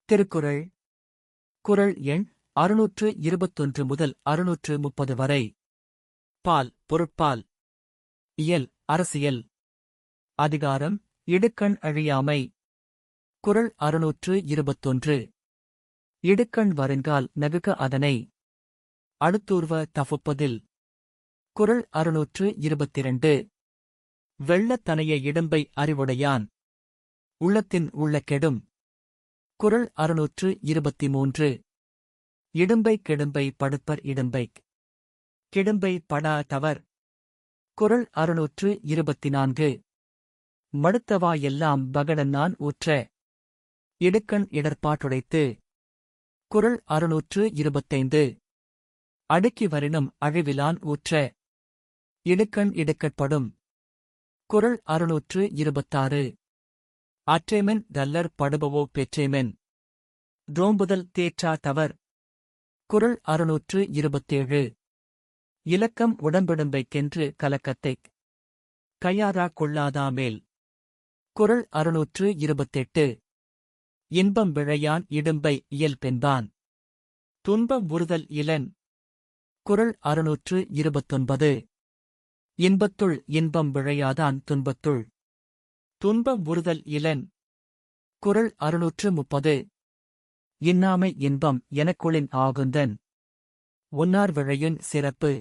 திருக்குறள் குறள் எண் 621 முதல் 630 வரை. பால் பொருட்பால். இயல் அரசியல். அதிகாரம் இடுக்கண் அழியாமை. குறள் 621. இடுக்கண் வருங்கால் நகுக அதனை. அடுத்தூர்வ தஃப்பதில். குறள் 622. வெள்ளத்தனைய இடும்பை அறிவுடையான் உள்ளத்தின் உள்ள கெடும். குறள் 623. இடும்பை கெடும்பை படுப்பர் இடும்பைக் கெடும்பை படா தவர். குறள் 624. மடுத்தவா எல்லாம் பகடன்னான் ஊற்ற இடுக்கண் இடர்பாட்டுடைத்து. குறள் 625. அடுக்கி வரினும் அழிவிலான் ஊற்ற இடுக்கண் இடுக்கட்படும். குறள் 626. ஆற்றேமென் தல்லர் படுபவோ பெற்றேமென் ரோம்புதல் தேற்றா தவர். குறள் 627. இலக்கம் உடம்பிடும்பைக்கென்று கலக்கத்தைக் கையாரா கொள்ளாதா மேல். குறள் 628. இன்பம் விழையான் இடும்பை இயல்பென்பான் துன்பம் உறுதல் இலன். குறள் 629. இன்பத்துள் இன்பம் விழையாதான் துன்பத்துள் துன்பம் உறுதல் இலன். குறள் 630. இன்னாமை இன்பம் எனக்குளின் ஆகுந்தன் ஒன்னார் விழையுன் சிறப்பு.